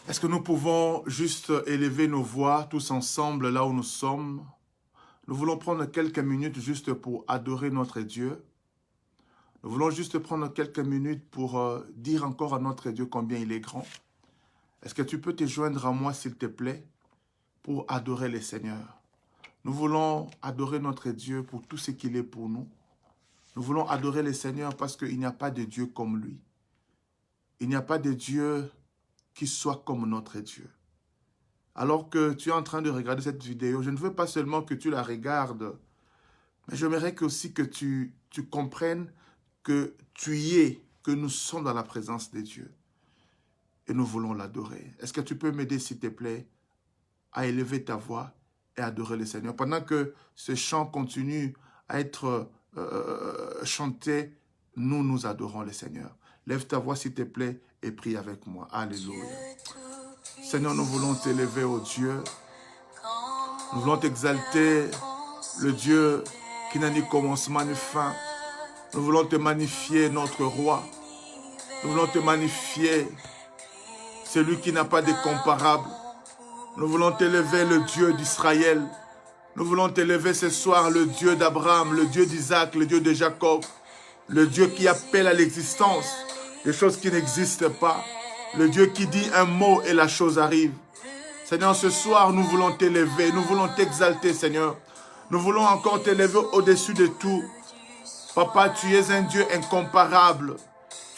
Est-ce que nous pouvons juste élever nos voix tous ensemble là où nous sommes? Nous voulons prendre quelques minutes juste pour adorer notre Dieu. Nous voulons juste prendre quelques minutes pour dire encore à notre Dieu combien il est grand. Est-ce que tu peux te joindre à moi, s'il te plaît, pour adorer le Seigneur? Nous voulons adorer notre Dieu pour tout ce qu'il est pour nous. Nous voulons adorer le Seigneur parce qu'il n'y a pas de Dieu comme lui. Il n'y a pas de Dieu qui soit comme notre Dieu. Alors que tu es en train de regarder cette vidéo, je ne veux pas seulement que tu la regardes, mais j'aimerais aussi que tu comprennes que tu y es, que nous sommes dans la présence de Dieu. Et nous voulons l'adorer. Est-ce que tu peux m'aider, s'il te plaît, à élever ta voix et adorer le Seigneur? Pendant que ce chant continue à être chanté, nous adorons le Seigneur. Lève ta voix, s'il te plaît, et prie avec moi. Alléluia. Seigneur, nous voulons t'élever, ô Dieu. Nous voulons t'exalter, le Dieu qui n'a ni commencement ni fin. Nous voulons te magnifier, notre roi. Nous voulons te magnifier, celui qui n'a pas de comparable. Nous voulons t'élever, le Dieu d'Israël. Nous voulons t'élever ce soir, le Dieu d'Abraham, le Dieu d'Isaac, le Dieu de Jacob. Le Dieu qui appelle à l'existence des choses qui n'existent pas. Le Dieu qui dit un mot et la chose arrive. Seigneur, ce soir, nous voulons t'élever, nous voulons t'exalter, Seigneur. Nous voulons encore t'élever au-dessus de tout. Papa, tu es un Dieu incomparable.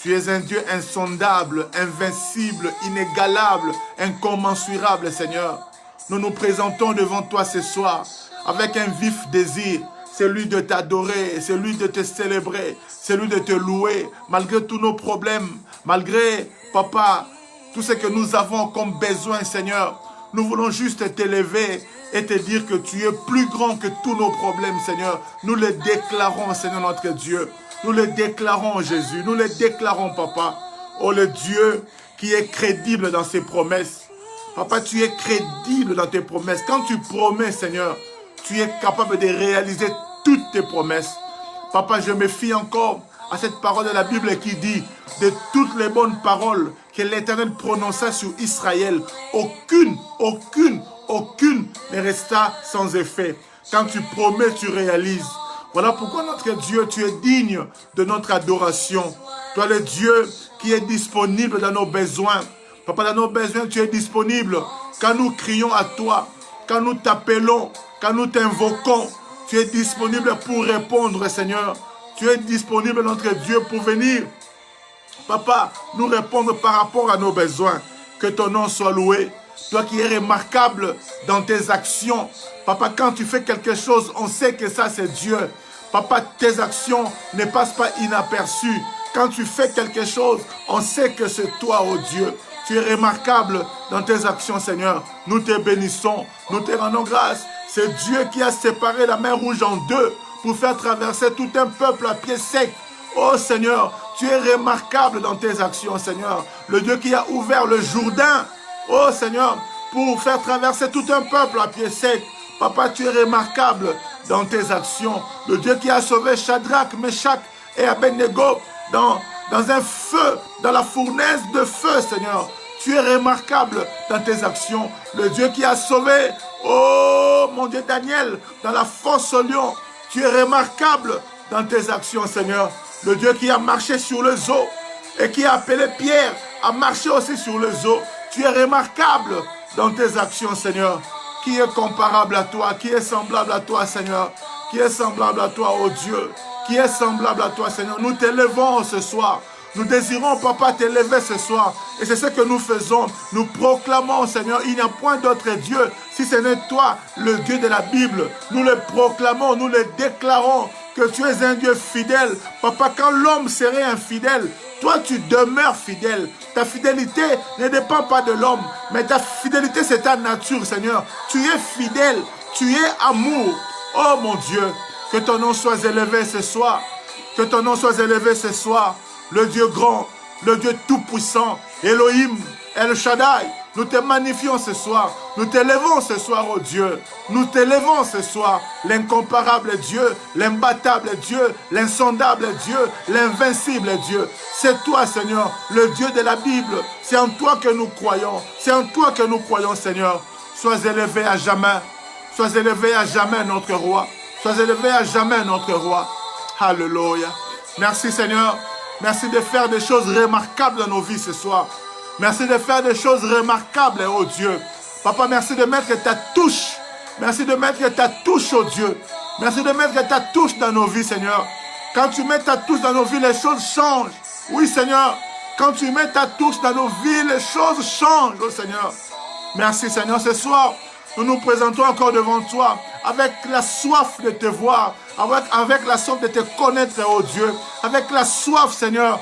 Tu es un Dieu insondable, invincible, inégalable, incommensurable, Seigneur. Nous nous présentons devant toi ce soir avec un vif désir, celui de t'adorer, celui de te célébrer, celui de te louer, malgré tous nos problèmes, malgré, Papa, tout ce que nous avons comme besoin, Seigneur. Nous voulons juste t'élever et te dire que tu es plus grand que tous nos problèmes, Seigneur. Nous les déclarons, Seigneur notre Dieu. Nous les déclarons, Jésus. Nous les déclarons, Papa. Oh, le Dieu qui est crédible dans ses promesses. Papa, tu es crédible dans tes promesses. Quand tu promets, Seigneur, tu es capable de réaliser toutes tes promesses. Papa, je me fie encore à cette parole de la Bible qui dit de toutes les bonnes paroles que l'Éternel prononça sur Israël, aucune ne resta sans effet. Quand tu promets, tu réalises. Voilà pourquoi notre Dieu, tu es digne de notre adoration. Toi, le Dieu qui est disponible dans nos besoins. Papa, dans nos besoins, tu es disponible. Quand nous crions à toi, quand nous t'appelons, quand nous t'invoquons, tu es disponible pour répondre, Seigneur. Tu es disponible, notre Dieu, pour venir, Papa, nous répondre par rapport à nos besoins. Que ton nom soit loué. Toi qui es remarquable dans tes actions. Papa, quand tu fais quelque chose, on sait que ça, c'est Dieu. Papa, tes actions ne passent pas inaperçues. Quand tu fais quelque chose, on sait que c'est toi, oh Dieu. Tu es remarquable dans tes actions, Seigneur. Nous te bénissons, nous te rendons grâce. C'est Dieu qui a séparé la mer Rouge en deux pour faire traverser tout un peuple à pied sec. Oh Seigneur, tu es remarquable dans tes actions, Seigneur. Le Dieu qui a ouvert le Jourdain, oh Seigneur, pour faire traverser tout un peuple à pied sec. Papa, tu es remarquable dans tes actions. Le Dieu qui a sauvé Shadrach, Meshach et Abednego dans un feu, dans la fournaise de feu, Seigneur. Tu es remarquable dans tes actions. Le Dieu qui a sauvé, oh mon Dieu, Daniel, dans la fosse au lion. Tu es remarquable dans tes actions, Seigneur. Le Dieu qui a marché sur les eaux et qui a appelé Pierre à marcher aussi sur les eaux. Tu es remarquable dans tes actions, Seigneur. Qui est comparable à toi? Qui est semblable à toi, Seigneur? Qui est semblable à toi, oh Dieu? Qui est semblable à toi, Seigneur? Nous t'élevons ce soir. Nous désirons, Papa, t'élever ce soir. Et c'est ce que nous faisons. Nous proclamons, Seigneur, il n'y a point d'autre Dieu si ce n'est toi, le Dieu de la Bible. Nous le proclamons, nous le déclarons que tu es un Dieu fidèle. Papa, quand l'homme serait infidèle, toi, tu demeures fidèle. Ta fidélité ne dépend pas de l'homme, mais ta fidélité, c'est ta nature, Seigneur. Tu es fidèle, tu es amour. Oh mon Dieu, que ton nom soit élevé ce soir. Que ton nom soit élevé ce soir. Le Dieu grand, le Dieu tout-puissant, Elohim, El Shaddai. Nous te magnifions ce soir. Nous t'élevons ce soir, oh Dieu. Nous t'élevons ce soir, l'incomparable Dieu, l'imbattable Dieu, l'insondable Dieu, l'invincible Dieu. C'est toi, Seigneur, le Dieu de la Bible. C'est en toi que nous croyons. C'est en toi que nous croyons, Seigneur. Sois élevé à jamais. Sois élevé à jamais, notre roi. Sois élevé à jamais, notre roi. Alléluia. Merci, Seigneur. Merci de faire des choses remarquables dans nos vies ce soir. Merci de faire des choses remarquables, oh Dieu. Papa, merci de mettre ta touche. Merci de mettre ta touche, oh Dieu. Merci de mettre ta touche dans nos vies, Seigneur. Quand tu mets ta touche dans nos vies, les choses changent. Oui, Seigneur. Quand tu mets ta touche dans nos vies, les choses changent, oh Seigneur. Merci, Seigneur. Ce soir, nous nous présentons encore devant toi avec la soif de te voir, avec la soif de te connaître, oh Dieu, avec la soif, Seigneur,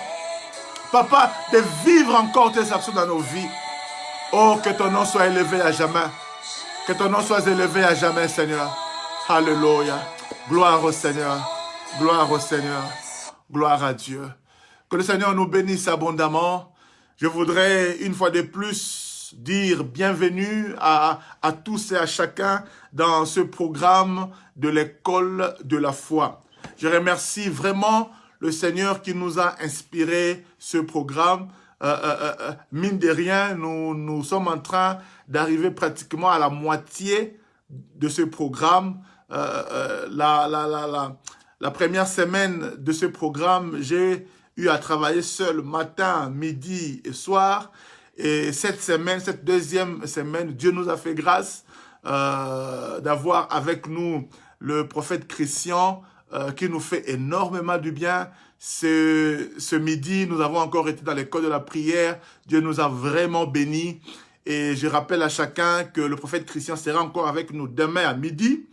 Papa, de vivre encore tes actions dans nos vies. Oh, que ton nom soit élevé à jamais. Que ton nom soit élevé à jamais, Seigneur. Alléluia. Gloire au Seigneur. Gloire au Seigneur. Gloire à Dieu. Que le Seigneur nous bénisse abondamment. Je voudrais une fois de plus dire bienvenue à tous et à chacun dans ce programme de l'école de la foi. Je remercie vraiment le Seigneur qui nous a inspiré ce programme. Mine de rien, nous sommes en train d'arriver pratiquement à la moitié de ce programme. La première semaine de ce programme, j'ai eu à travailler seul matin, midi et soir. Et cette deuxième semaine, Dieu nous a fait grâce d'avoir avec nous le prophète Christian qui nous fait énormément du bien. Ce midi, nous avons encore été dans l'école de la prière. Dieu nous a vraiment bénis. Et je rappelle à chacun que le prophète Christian sera encore avec nous demain à midi.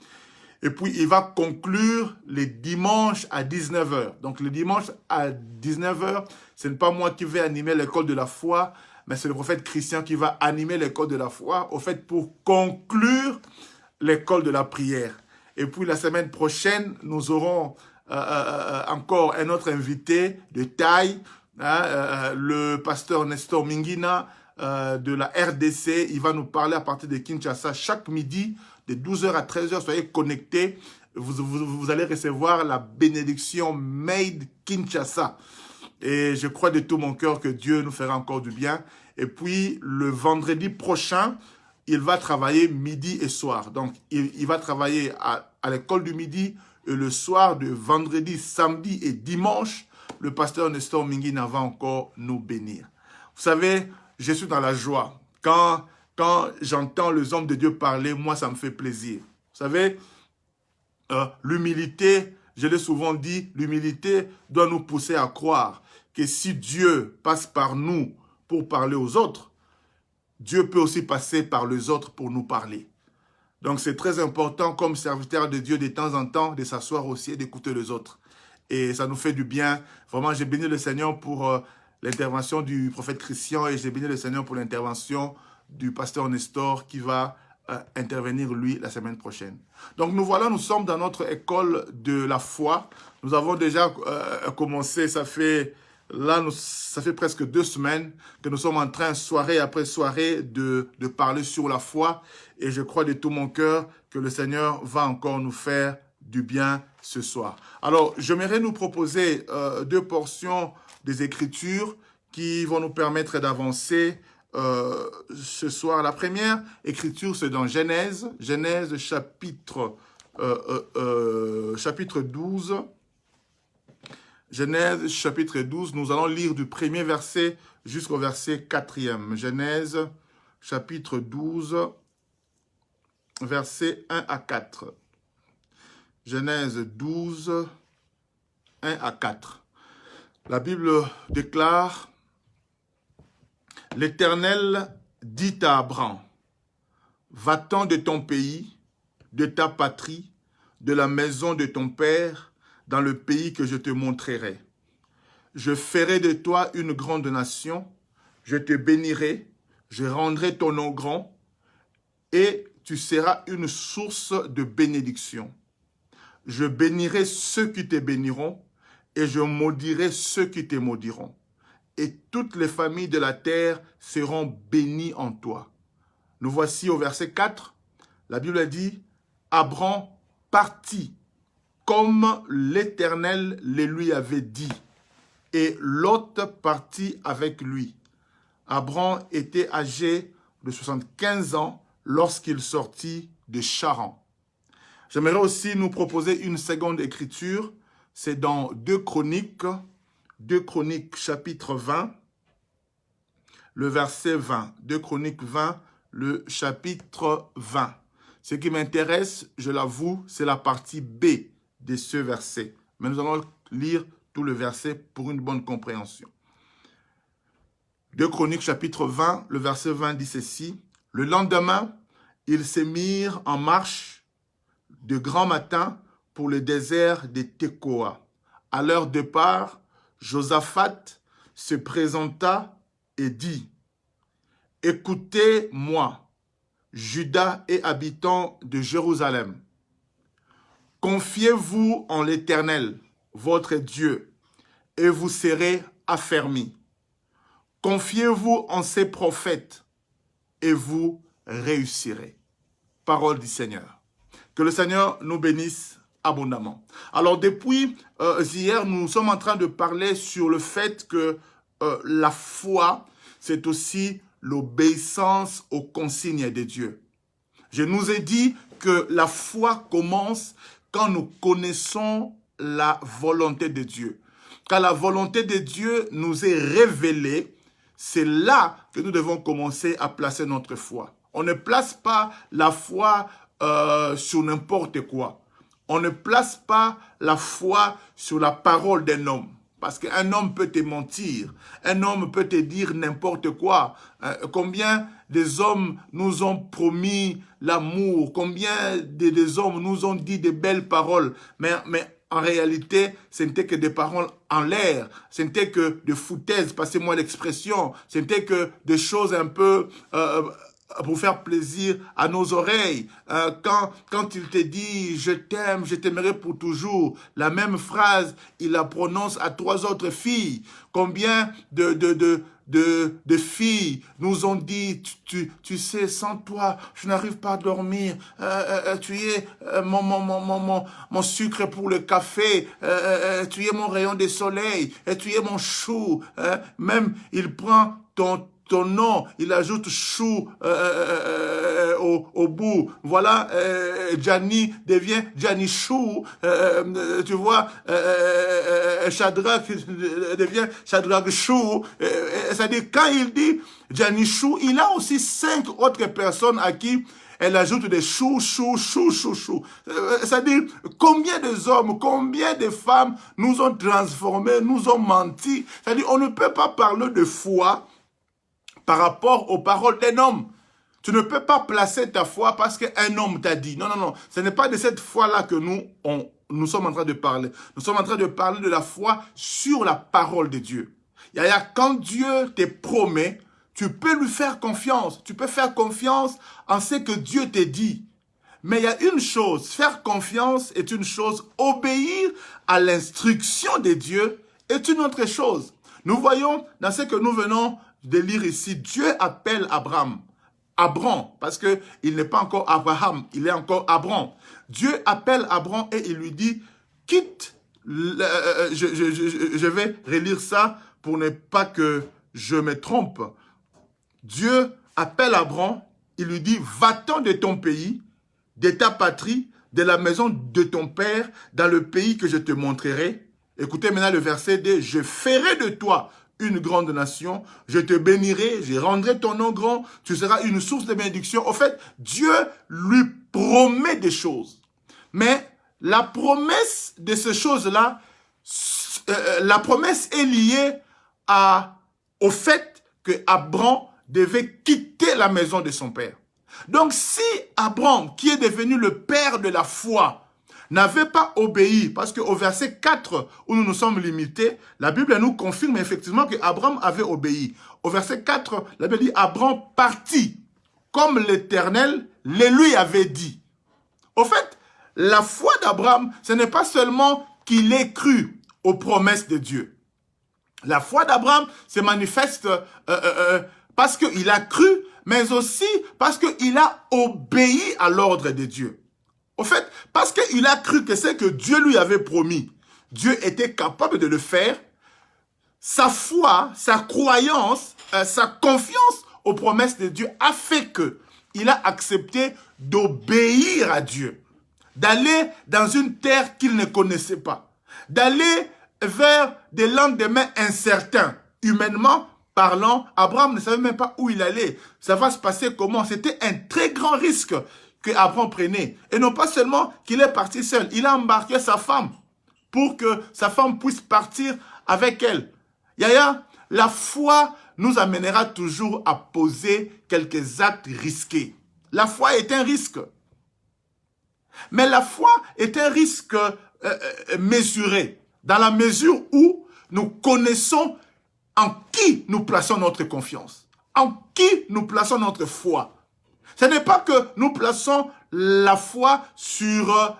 Et puis, il va conclure les dimanches à 19 h. Donc, le dimanche à 19 h, ce n'est pas moi qui vais animer l'école de la foi, mais c'est le prophète Christian qui va animer l'école de la foi, au fait, pour conclure l'école de la prière. Et puis, la semaine prochaine, nous aurons encore un autre invité de taille, le pasteur Nestor Mingina de la RDC. Il va nous parler à partir de Kinshasa chaque midi, de 12 h à 13 h. Soyez connectés. Vous allez recevoir la bénédiction Made Kinshasa. Et je crois de tout mon cœur que Dieu nous fera encore du bien. Et puis, le vendredi prochain, il va travailler midi et soir. Donc, il va travailler à l'école du midi et le soir de vendredi, samedi et dimanche, le pasteur Nestor Mingina va encore nous bénir. Vous savez, je suis dans la joie. Quand j'entends les hommes de Dieu parler, moi, ça me fait plaisir. Vous savez, l'humilité, je l'ai souvent dit, l'humilité doit nous pousser à croire que si Dieu passe par nous pour parler aux autres, Dieu peut aussi passer par les autres pour nous parler. Donc, c'est très important comme serviteur de Dieu de temps en temps de s'asseoir aussi et d'écouter les autres. Et ça nous fait du bien. Vraiment, j'ai béni le Seigneur pour l'intervention du prophète Christian et j'ai béni le Seigneur pour l'intervention du pasteur Nestor qui va intervenir, lui, la semaine prochaine. Donc, nous voilà, nous sommes dans notre école de la foi. Nous avons déjà commencé, ça fait presque 2 semaines que nous sommes en train, soirée après soirée, de parler sur la foi. Et je crois de tout mon cœur que le Seigneur va encore nous faire du bien ce soir. Alors, j'aimerais nous proposer 2 portions des Écritures qui vont nous permettre d'avancer ce soir. La première Écriture, c'est dans Genèse chapitre 12. Genèse chapitre 12, nous allons lire du premier verset jusqu'au verset 4e. Genèse chapitre 12, versets 1 à 4. Genèse 12, 1 à 4. La Bible déclare: L'Éternel dit à Abraham, va-t'en de ton pays, de ta patrie, de la maison de ton père, dans le pays que je te montrerai. Je ferai de toi une grande nation, je te bénirai, je rendrai ton nom grand, et tu seras une source de bénédiction. Je bénirai ceux qui te béniront, et je maudirai ceux qui te maudiront. et toutes les familles de la terre seront bénies en toi. Nous voici au verset 4, la Bible dit, Abraham partit comme l'Éternel le lui avait dit, et Lot partit avec lui. Abraham était âgé de 75 ans lorsqu'il sortit de Charan. J'aimerais aussi nous proposer une seconde écriture, c'est dans 2 Chroniques chapitre 20, le verset 20. 2 Chroniques 20, le chapitre 20. Ce qui m'intéresse, je l'avoue, c'est la partie B de ce verset. Mais nous allons lire tout le verset pour une bonne compréhension. 2 Chroniques chapitre 20, le verset 20 dit ceci. Le lendemain, ils se mirent en marche de grand matin pour le désert de Tekoa. À leur départ, Josaphat se présenta et dit, « Écoutez-moi, Juda et habitants de Jérusalem. Confiez-vous en l'Éternel, votre Dieu, et vous serez affermis. Confiez-vous en ses prophètes, et vous réussirez. » Parole du Seigneur. Que le Seigneur nous bénisse abondamment. Alors depuis hier, nous sommes en train de parler sur le fait que la foi, c'est aussi l'obéissance aux consignes de Dieu. Je nous ai dit que la foi commence quand nous connaissons la volonté de Dieu. Quand la volonté de Dieu nous est révélée, c'est là que nous devons commencer à placer notre foi. On ne place pas la foi sur n'importe quoi. On ne place pas la foi sur la parole d'un homme. Parce qu'un homme peut te mentir. Un homme peut te dire n'importe quoi. Combien des hommes nous ont promis l'amour? Combien des hommes nous ont dit de belles paroles? Mais en réalité, ce n'était que des paroles en l'air. Ce n'était que de foutaises, passez-moi l'expression. Ce n'était que des choses un peu... pour faire plaisir à nos oreilles. Quand il te dit « je t'aime, je t'aimerai pour toujours », la même phrase, il la prononce à 3 autres filles. Combien de filles nous ont dit tu sais, sans toi, je n'arrive pas à dormir. Tu es mon sucre pour le café. Tu es mon rayon de soleil. Et tu es mon chou. Même, il prend ton nom, il ajoute chou au bout. Voilà, Gianni devient Gianni Chou. Tu vois, Shadrach devient Shadrach Chou. C'est-à-dire, quand il dit Gianni Chou, il a aussi 5 autres personnes à qui elle ajoute des chou. C'est-à-dire, combien des hommes, combien de femmes nous ont transformés, nous ont menti. C'est-à-dire, on ne peut pas parler de foi par rapport aux paroles d'un homme. Tu ne peux pas placer ta foi parce qu'un homme t'a dit. Non, non, non. Ce n'est pas de cette foi-là que nous sommes en train de parler. Nous sommes en train de parler de la foi sur la parole de Dieu. Quand Dieu te promet, tu peux lui faire confiance. Tu peux faire confiance en ce que Dieu te dit. Mais il y a une chose, faire confiance est une chose, obéir à l'instruction de Dieu est une autre chose. Nous voyons dans ce que nous venons de lire ici, Dieu appelle Abraham, parce qu'il n'est pas encore Abraham, il est encore Abraham. Dieu appelle Abraham et il lui dit, quitte, je vais relire ça pour ne pas que je me trompe. Dieu appelle Abraham, il lui dit, va-t'en de ton pays, de ta patrie, de la maison de ton père, dans le pays que je te montrerai. Écoutez maintenant le verset 2, je ferai de toi une grande nation, je te bénirai, je rendrai ton nom grand, tu seras une source de bénédiction. En fait, Dieu lui promet des choses. Mais la promesse de ces choses-là, la promesse est liée au fait que Abraham devait quitter la maison de son père. Donc si Abraham, qui est devenu le père de la foi, n'avait pas obéi, parce qu'au verset 4, où nous nous sommes limités, la Bible nous confirme effectivement qu'Abraham avait obéi. Au verset 4, la Bible dit, Abraham partit, comme l'Éternel le lui avait dit. Au fait, la foi d'Abraham, ce n'est pas seulement qu'il ait cru aux promesses de Dieu. La foi d'Abraham se manifeste parce qu'il a cru, mais aussi parce qu'il a obéi à l'ordre de Dieu. Au fait, parce qu'il a cru que ce que Dieu lui avait promis, Dieu était capable de le faire, sa foi, sa croyance, sa confiance aux promesses de Dieu a fait qu'il a accepté d'obéir à Dieu, d'aller dans une terre qu'il ne connaissait pas, d'aller vers des lendemains incertains. Humainement parlant, Abraham ne savait même pas où il allait. Ça va se passer comment? C'était un très grand risque que Abraham prenait. Et non pas seulement qu'il est parti seul, il a embarqué sa femme pour que sa femme puisse partir avec elle. Yaya, la foi nous amènera toujours à poser quelques actes risqués. La foi est un risque. Mais la foi est un risque mesuré, dans la mesure où nous connaissons en qui nous plaçons notre confiance, en qui nous plaçons notre foi. Ce n'est pas que nous plaçons la foi sur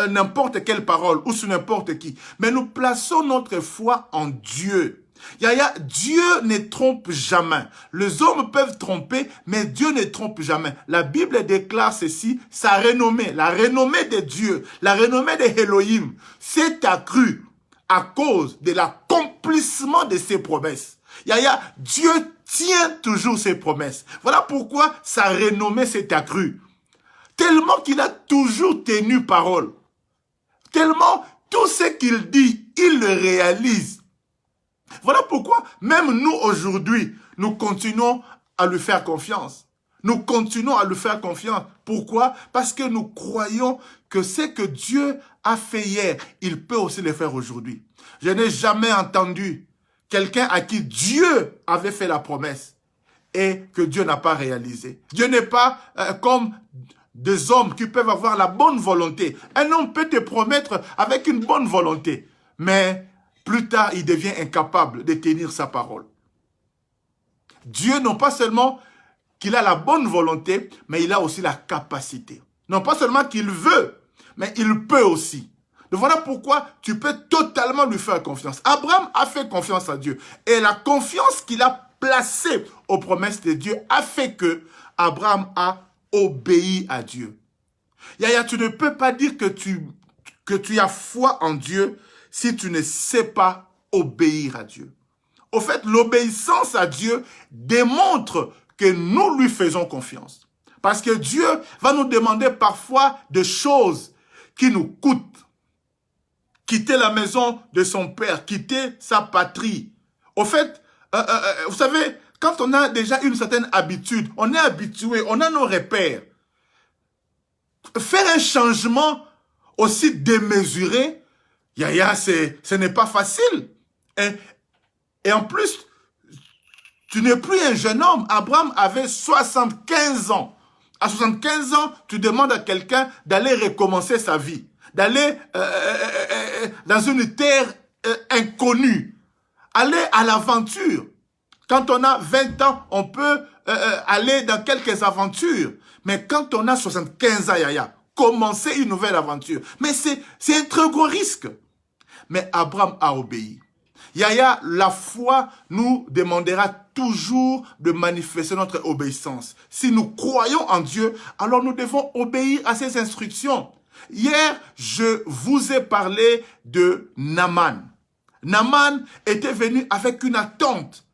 n'importe quelle parole ou sur n'importe qui, mais nous plaçons notre foi en Dieu. Yaya, Dieu ne trompe jamais. Les hommes peuvent tromper, mais Dieu ne trompe jamais. La Bible déclare ceci, sa renommée, la renommée de Dieu, la renommée de Elohim s'est accrue à cause de l'accomplissement de ses promesses. Yaya, Dieu tient toujours ses promesses. Voilà pourquoi sa renommée s'est accrue. Tellement qu'il a toujours tenu parole. Tellement tout ce qu'il dit, il le réalise. Voilà pourquoi même nous aujourd'hui, nous continuons à lui faire confiance. Nous continuons à lui faire confiance. Pourquoi? Parce que nous croyons que ce que Dieu a fait hier, il peut aussi le faire aujourd'hui. Je n'ai jamais entendu quelqu'un à qui Dieu avait fait la promesse et que Dieu n'a pas réalisé. Dieu n'est pas comme des hommes qui peuvent avoir la bonne volonté. Un homme peut te promettre avec une bonne volonté, mais plus tard, il devient incapable de tenir sa parole. Dieu, non pas seulement qu'il a la bonne volonté, mais il a aussi la capacité. Non pas seulement qu'il veut, mais il peut aussi. Donc voilà pourquoi tu peux totalement lui faire confiance. Abraham a fait confiance à Dieu. Et la confiance qu'il a placée aux promesses de Dieu a fait que Abraham a obéi à Dieu. Yaya, tu ne peux pas dire que tu as foi en Dieu si tu ne sais pas obéir à Dieu. Au fait, l'obéissance à Dieu démontre que nous lui faisons confiance. Parce que Dieu va nous demander parfois des choses qui nous coûtent. Quitter la maison de son père, quitter sa patrie. Au fait, vous savez, quand on a déjà une certaine habitude, on est habitué, on a nos repères. Faire un changement aussi démesuré, Yaya, ce n'est pas facile. Et en plus, tu n'es plus un jeune homme. Abraham avait 75 ans. À 75 ans, tu demandes à quelqu'un d'aller recommencer sa vie, d'aller dans une terre inconnue, aller à l'aventure. Quand on a 20 ans, on peut aller dans quelques aventures. Mais quand on a 75 ans, Yaya, commencer une nouvelle aventure. Mais c'est un très gros risque. Mais Abraham a obéi. Yaya, la foi nous demandera toujours de manifester notre obéissance. Si nous croyons en Dieu, alors nous devons obéir à ses instructions. Hier, je vous ai parlé de Naaman. Naaman était venu avec une attente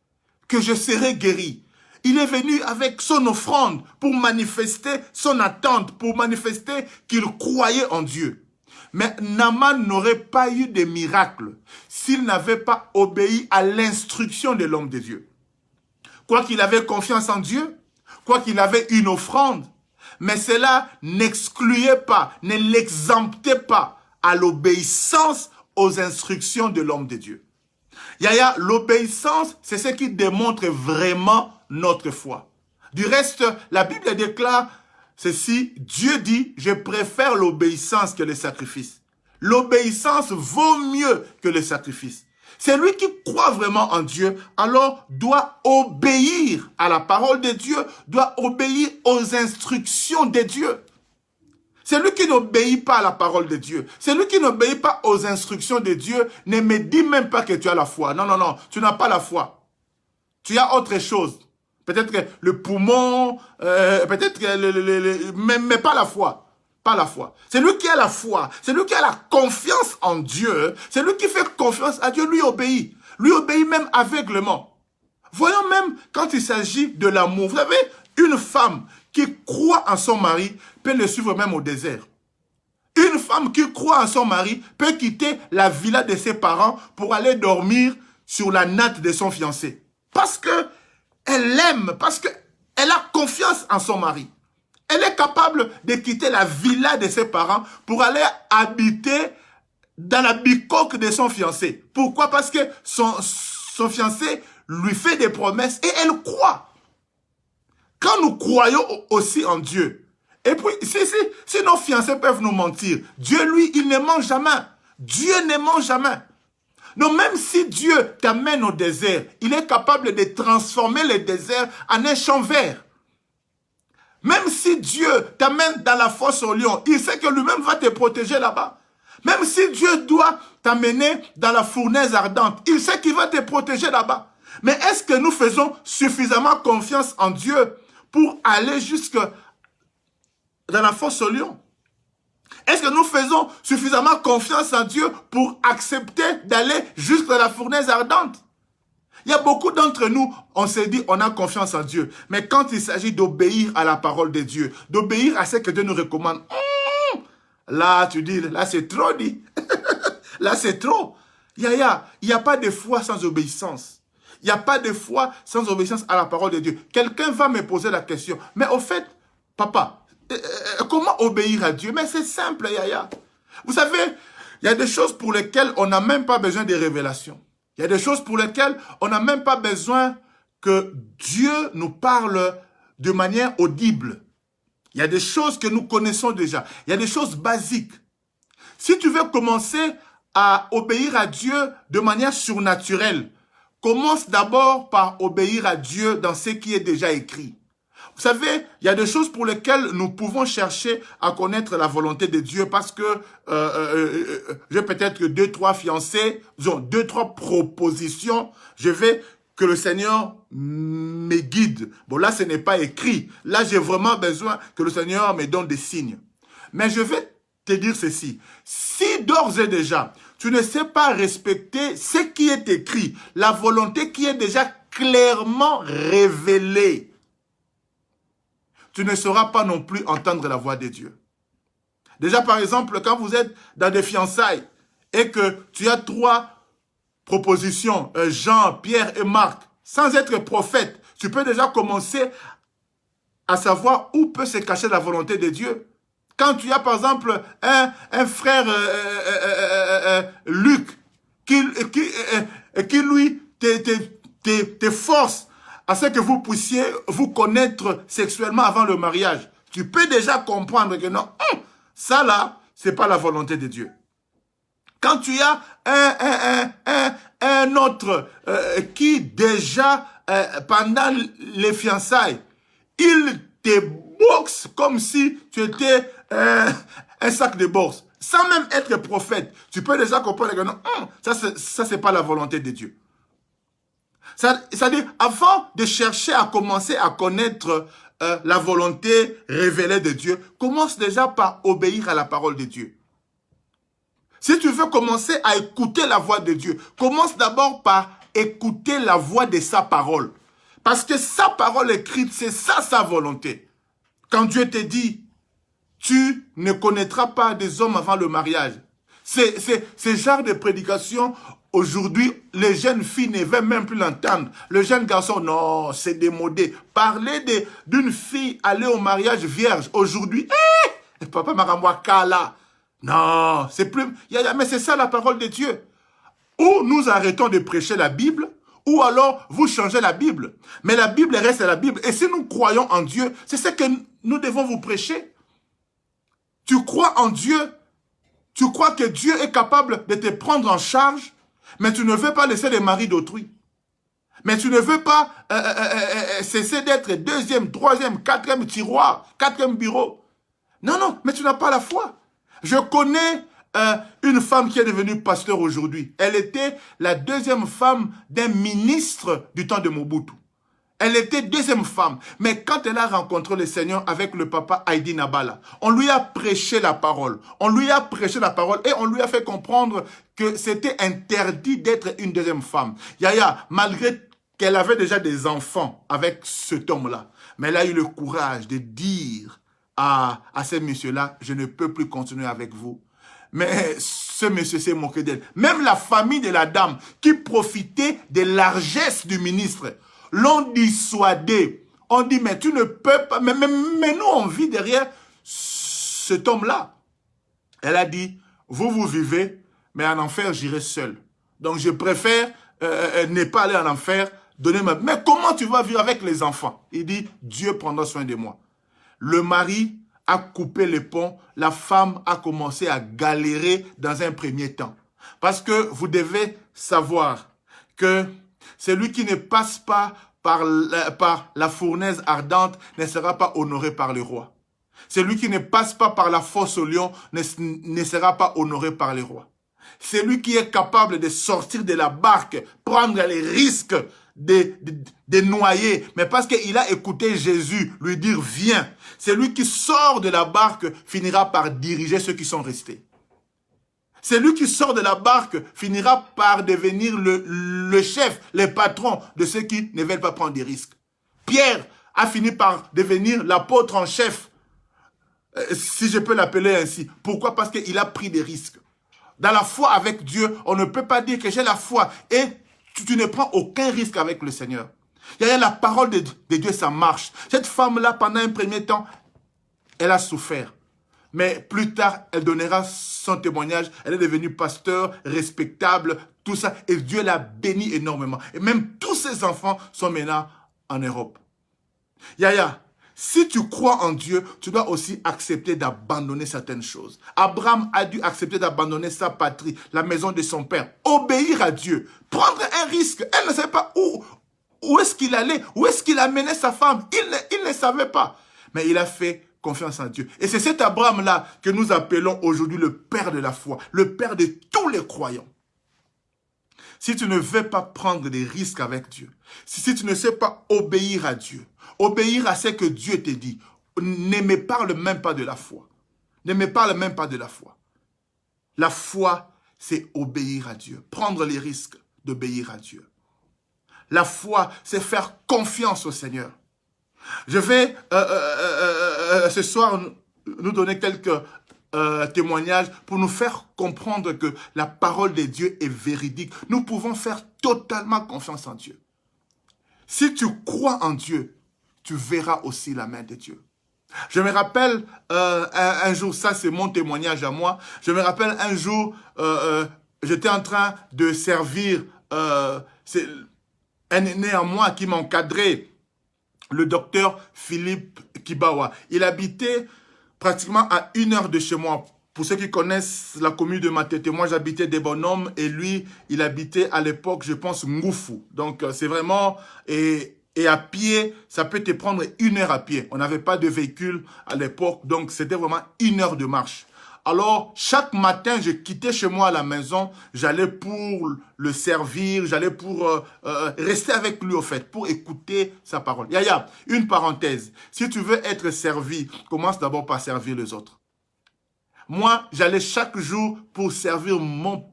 que je serais guéri. Il est venu avec son offrande pour manifester son attente, pour manifester qu'il croyait en Dieu. Mais Naaman n'aurait pas eu de miracle s'il n'avait pas obéi à l'instruction de l'homme de Dieu. Quoi qu'il avait confiance en Dieu, quoi qu'il avait une offrande, mais cela n'excluait pas, ne l'exemptait pas à l'obéissance aux instructions de l'homme de Dieu. Yaya, l'obéissance, c'est ce qui démontre vraiment notre foi. Du reste, la Bible déclare ceci, Dieu dit, je préfère l'obéissance que le sacrifice. L'obéissance vaut mieux que le sacrifice. Celui qui croit vraiment en Dieu, alors doit obéir à la parole de Dieu, doit obéir aux instructions de Dieu. Celui qui n'obéit pas à la parole de Dieu, celui qui n'obéit pas aux instructions de Dieu, ne me dis même pas que tu as la foi. Non, non, non, tu n'as pas la foi. Tu as autre chose. Peut-être que le poumon, peut-être que mais pas la foi. Pas la foi. C'est lui qui a la foi. C'est lui qui a la confiance en Dieu. C'est lui qui fait confiance à Dieu. Lui obéit. Lui obéit même aveuglement. Voyons même quand il s'agit de l'amour. Vous savez, une femme qui croit en son mari peut le suivre même au désert. Une femme qui croit en son mari peut quitter la villa de ses parents pour aller dormir sur la natte de son fiancé. Parce que elle l'aime, parce qu'elle a confiance en son mari. Elle est capable de quitter la villa de ses parents pour aller habiter dans la bicoque de son fiancé. Pourquoi? Parce que son fiancé lui fait des promesses et elle croit. Quand nous croyons aussi en Dieu, et puis si nos fiancés peuvent nous mentir, Dieu, lui, il ne ment jamais. Dieu ne ment jamais. Donc même si Dieu t'amène au désert, il est capable de transformer le désert en un champ vert. Même si Dieu t'amène dans la fosse au lion, il sait que lui-même va te protéger là-bas. Même si Dieu doit t'amener dans la fournaise ardente, il sait qu'il va te protéger là-bas. Mais est-ce que nous faisons suffisamment confiance en Dieu pour aller jusque dans la fosse au lion? Est-ce que nous faisons suffisamment confiance en Dieu pour accepter d'aller jusque dans la fournaise ardente? Il y a beaucoup d'entre nous, on s'est dit, on a confiance en Dieu. Mais quand il s'agit d'obéir à la parole de Dieu, d'obéir à ce que Dieu nous recommande, là, tu dis, là, c'est trop, dit. Là, c'est trop. Il n'y a pas de foi sans obéissance. Il n'y a pas de foi sans obéissance à la parole de Dieu. Quelqu'un va me poser la question, mais au fait, papa, comment obéir à Dieu? Mais c'est simple, Yaya. Vous savez, il y a des choses pour lesquelles on n'a même pas besoin de révélations. Il y a des choses pour lesquelles on n'a même pas besoin que Dieu nous parle de manière audible. Il y a des choses que nous connaissons déjà. Il y a des choses basiques. Si tu veux commencer à obéir à Dieu de manière surnaturelle, commence d'abord par obéir à Dieu dans ce qui est déjà écrit. Vous savez, il y a des choses pour lesquelles nous pouvons chercher à connaître la volonté de Dieu parce que j'ai peut-être 2-3 fiancés, disons 2-3 propositions, je vais que le Seigneur me guide. Bon, là, ce n'est pas écrit. Là, j'ai vraiment besoin que le Seigneur me donne des signes. Mais je vais te dire ceci. Si d'ores et déjà, tu ne sais pas respecter ce qui est écrit, la volonté qui est déjà clairement révélée, tu ne sauras pas non plus entendre la voix de Dieu. Déjà, par exemple, quand vous êtes dans des fiançailles et que tu as 3 propositions, Jean, Pierre et Marc, sans être prophète, tu peux déjà commencer à savoir où peut se cacher la volonté de Dieu. Quand tu as, par exemple, un frère Luc qui lui, te force à ce que vous puissiez vous connaître sexuellement avant le mariage. Tu peux déjà comprendre que non, ça là, c'est pas la volonté de Dieu. Quand tu as un autre qui déjà, pendant les fiançailles, il te boxe comme si tu étais un sac de bourse, sans même être prophète, tu peux déjà comprendre que non, ça c'est pas la volonté de Dieu. C'est-à-dire, avant de chercher à commencer à connaître la volonté révélée de Dieu, commence déjà par obéir à la parole de Dieu. Si tu veux commencer à écouter la voix de Dieu, commence d'abord par écouter la voix de sa parole. Parce que sa parole écrite, c'est ça sa volonté. Quand Dieu te dit, tu ne connaîtras pas des hommes avant le mariage. C'est ce genre de prédication. Aujourd'hui, les jeunes filles ne veulent même plus l'entendre. Le jeune garçon, non, c'est démodé. Parler d'une fille aller au mariage vierge, aujourd'hui, papa Maramwa Kala. Non, c'est plus... Mais c'est ça la parole de Dieu. Ou nous arrêtons de prêcher la Bible, ou alors vous changez la Bible. Mais la Bible reste la Bible. Et si nous croyons en Dieu, c'est ce que nous devons vous prêcher. Tu crois en Dieu, tu crois que Dieu est capable de te prendre en charge, mais tu ne veux pas laisser les maris d'autrui. Mais tu ne veux pas cesser d'être 2e, 3e, 4e tiroir, 4e bureau. Non, non, mais tu n'as pas la foi. Je connais une femme qui est devenue pasteur aujourd'hui. Elle était la deuxième femme d'un ministre du temps de Mobutu. Elle était deuxième femme. Mais quand elle a rencontré le Seigneur avec le papa Heidi Nabala, on lui a prêché la parole. On lui a prêché la parole et on lui a fait comprendre que c'était interdit d'être une deuxième femme. Yaya, malgré qu'elle avait déjà des enfants avec cet homme-là, mais elle a eu le courage de dire à ce monsieur-là, je ne peux plus continuer avec vous. Mais ce monsieur s'est moqué d'elle. Même la famille de la dame qui profitait des largesses du ministre l'ont dissuadé. On dit, mais tu ne peux pas. Mais nous, on vit derrière cet homme-là. Elle a dit, vous vivez, mais en enfer, j'irai seul. Donc, je préfère ne pas aller en enfer, donner ma... Mais comment tu vas vivre avec les enfants? Il dit, Dieu prendra soin de moi. Le mari a coupé les ponts. La femme a commencé à galérer dans un premier temps. Parce que vous devez savoir que celui qui ne passe pas par la fournaise ardente ne sera pas honoré par le roi. Celui qui ne passe pas par la fosse au lion ne sera pas honoré par le roi. Celui qui est capable de sortir de la barque, prendre les risques de noyer, mais parce qu'il a écouté Jésus lui dire « Viens », celui qui sort de la barque finira par diriger ceux qui sont restés. Celui qui sort de la barque finira par devenir le chef, le patron de ceux qui ne veulent pas prendre des risques. Pierre a fini par devenir l'apôtre en chef, si je peux l'appeler ainsi. Pourquoi? Parce qu'il a pris des risques. Dans la foi avec Dieu, on ne peut pas dire que j'ai la foi et tu ne prends aucun risque avec le Seigneur. Il y a la parole de Dieu, ça marche. Cette femme-là, pendant un premier temps, elle a souffert. Mais plus tard, elle donnera son témoignage. Elle est devenue pasteur, respectable, tout ça. Et Dieu l'a béni énormément. Et même tous ses enfants sont maintenant en Europe. Yaya, si tu crois en Dieu, tu dois aussi accepter d'abandonner certaines choses. Abraham a dû accepter d'abandonner sa patrie, la maison de son père, obéir à Dieu, prendre un risque. Elle ne savait pas où est-ce qu'il allait, où est-ce qu'il amenait sa femme. Il ne savait pas. Mais il a fait confiance en Dieu. Et c'est cet Abraham-là que nous appelons aujourd'hui le père de la foi, le père de tous les croyants. Si tu ne veux pas prendre des risques avec Dieu, si tu ne sais pas obéir à Dieu, obéir à ce que Dieu te dit, ne me parle même pas de la foi. Ne me parle même pas de la foi. La foi, c'est obéir à Dieu, prendre les risques d'obéir à Dieu. La foi, c'est faire confiance au Seigneur. Je vais ce soir nous donner quelques témoignages pour nous faire comprendre que la parole de Dieu est véridique. Nous pouvons faire totalement confiance en Dieu. Si tu crois en Dieu, tu verras aussi la main de Dieu. Je me rappelle un jour, ça c'est mon témoignage à moi, je me rappelle un jour, j'étais en train de servir un aîné à moi qui m'encadrait, le docteur Philippe Kibawa. Il habitait pratiquement à 1 heure de chez moi. Pour ceux qui connaissent la commune de Matete, moi j'habitais des bonhommes et lui, il habitait à l'époque, je pense, Ngoufou. Donc c'est vraiment... Et à pied, ça peut te prendre 1 heure à pied. On n'avait pas de véhicule à l'époque, donc c'était vraiment 1 heure de marche. Alors, chaque matin, je quittais chez moi à la maison, j'allais pour le servir, j'allais pour rester avec lui au fait, pour écouter sa parole. Yaya, une parenthèse. Si tu veux être servi, commence d'abord par servir les autres. Moi, j'allais chaque jour pour servir mon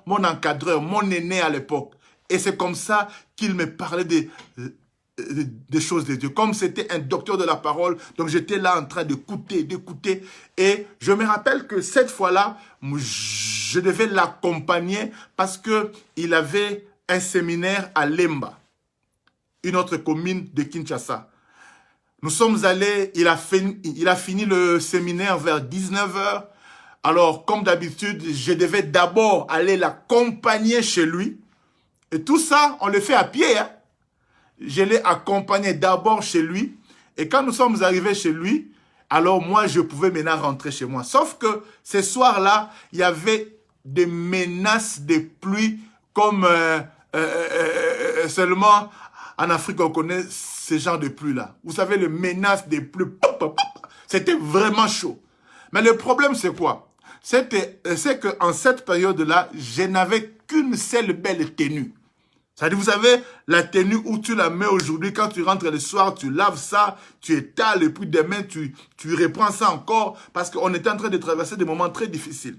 encadreur, mon aîné à l'époque. Et c'est comme ça qu'il me parlait des choses de Dieu. Comme c'était un docteur de la parole, donc j'étais là en train d'écouter. Et je me rappelle que cette fois-là, je devais l'accompagner parce qu'il avait un séminaire à Lemba, une autre commune de Kinshasa. Nous sommes allés, il a fini le séminaire vers 19 h. Alors, comme d'habitude, je devais d'abord aller l'accompagner chez lui. Et tout ça, on le fait à pied, hein. Je l'ai accompagné d'abord chez lui. Et quand nous sommes arrivés chez lui, alors moi, je pouvais maintenant rentrer chez moi. Sauf que ce soir-là, il y avait des menaces de pluie comme seulement en Afrique, on connaît ce genre de pluie-là. Vous savez, les menaces de pluie. C'était vraiment chaud. Mais le problème, c'est quoi? C'est qu'en cette période-là, je n'avais qu'une seule belle tenue. C'est-à-dire, vous savez, la tenue où tu la mets aujourd'hui, quand tu rentres le soir, tu laves ça, tu étales, et puis demain, tu reprends ça encore, parce qu'on était en train de traverser des moments très difficiles.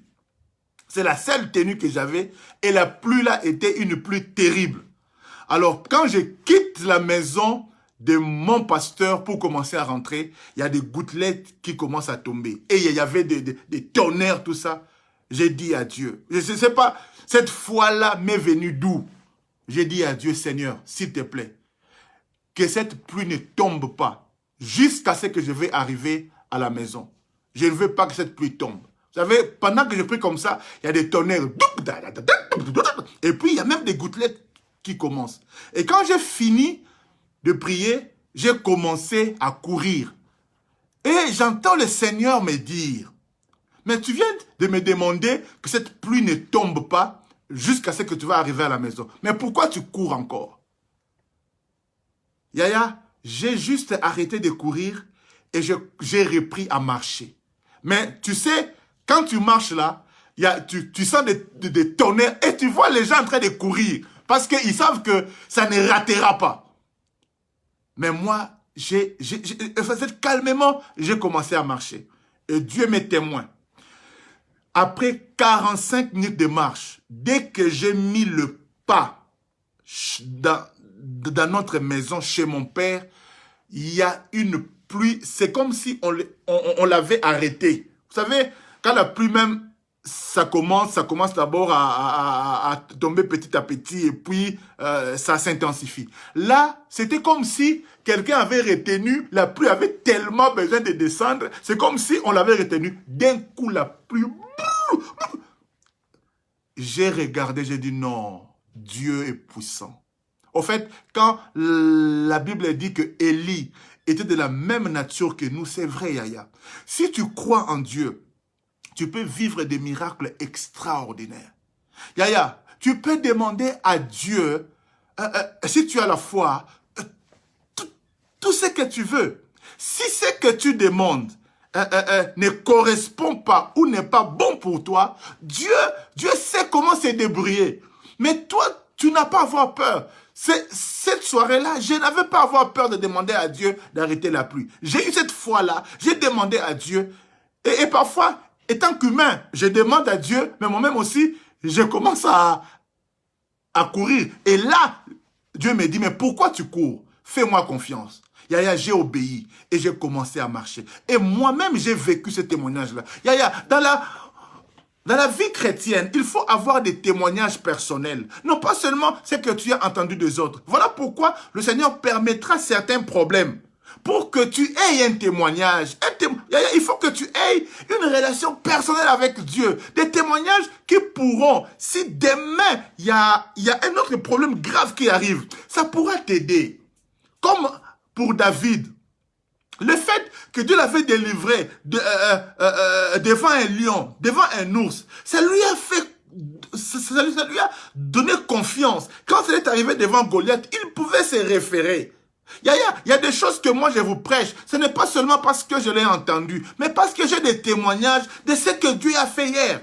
C'est la seule tenue que j'avais, et la pluie là était une pluie terrible. Alors, quand je quitte la maison de mon pasteur pour commencer à rentrer, il y a des gouttelettes qui commencent à tomber. Et il y avait des tonnerres, tout ça. J'ai dit à Dieu. Je ne sais pas, cette fois-là m'est venue d'où? J'ai dit à Dieu, Seigneur, s'il te plaît, que cette pluie ne tombe pas jusqu'à ce que je vais arriver à la maison. Je ne veux pas que cette pluie tombe. Vous savez, pendant que je prie comme ça, il y a des tonnerres. Et puis, il y a même des gouttelettes qui commencent. Et quand j'ai fini de prier, j'ai commencé à courir. Et j'entends le Seigneur me dire, mais tu viens de me demander que cette pluie ne tombe pas jusqu'à ce que tu vas arriver à la maison. Mais pourquoi tu cours encore? Yaya, j'ai juste arrêté de courir et j'ai repris à marcher. Mais tu sais, quand tu marches là, tu sens des tonnerres et tu vois les gens en train de courir parce qu'ils savent que ça ne ratera pas. Mais moi, calmement, j'ai commencé à marcher. Et Dieu m'est témoin. Après 45 minutes de marche, dès que j'ai mis le pas dans notre maison, chez mon père, il y a une pluie. C'est comme si on l'avait arrêté. Vous savez, quand la pluie même, ça commence d'abord à tomber petit à petit et puis ça s'intensifie. Là, c'était comme si quelqu'un avait retenu, la pluie avait tellement besoin de descendre, c'est comme si on l'avait retenu. D'un coup, la pluie... J'ai regardé, j'ai dit non, Dieu est puissant. Au fait, quand la Bible dit que Élie était de la même nature que nous, c'est vrai, Yaya. Si tu crois en Dieu, tu peux vivre des miracles extraordinaires. Yaya, tu peux demander à Dieu, si tu as la foi, tout ce que tu veux. Si ce que tu demandes ne correspond pas ou n'est pas bon pour toi, Dieu sait comment se débrouiller. Mais toi, tu n'as pas à avoir peur. Cette soirée-là, je n'avais pas à avoir peur de demander à Dieu d'arrêter la pluie. J'ai eu cette foi-là, j'ai demandé à Dieu. Et parfois, étant qu'humain, je demande à Dieu, mais moi-même aussi, je commence à courir. Et là, Dieu me dit, mais pourquoi tu cours? Fais-moi confiance. Yaya, j'ai obéi et j'ai commencé à marcher. Et moi-même, j'ai vécu ce témoignage-là. Yaya, dans la vie chrétienne, il faut avoir des témoignages personnels. Non pas seulement ce que tu as entendu des autres. Voilà pourquoi le Seigneur permettra certains problèmes. Pour que tu aies un témoignage. Il faut que tu aies une relation personnelle avec Dieu. Des témoignages qui pourront, si demain, il y a un autre problème grave qui arrive, ça pourra t'aider. Comme pour David. Le fait que Dieu l'avait délivré devant un lion, devant un ours, ça lui a donné confiance. Quand il est arrivé devant Goliath, il pouvait se référer. Il y a des choses que moi je vous prêche. Ce n'est pas seulement parce que je l'ai entendu, mais parce que j'ai des témoignages de ce que Dieu a fait hier.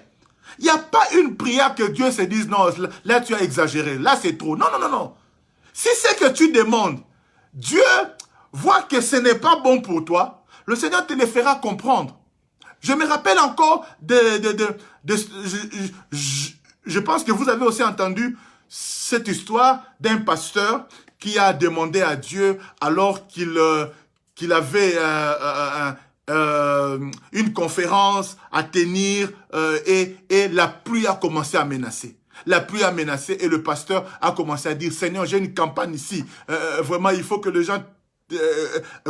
Il n'y a pas une prière que Dieu se dise, non, là tu as exagéré, là c'est trop. Non, non, non, non. Si c'est que tu demandes, Dieu voit que ce n'est pas bon pour toi, le Seigneur te le fera comprendre. Je me rappelle encore je pense que vous avez aussi entendu cette histoire d'un pasteur qui a demandé à Dieu alors qu'il avait une conférence à tenir et la pluie a commencé à menacer. La pluie a menacé et le pasteur a commencé à dire, Seigneur, j'ai une campagne ici. Vraiment, il faut que les gens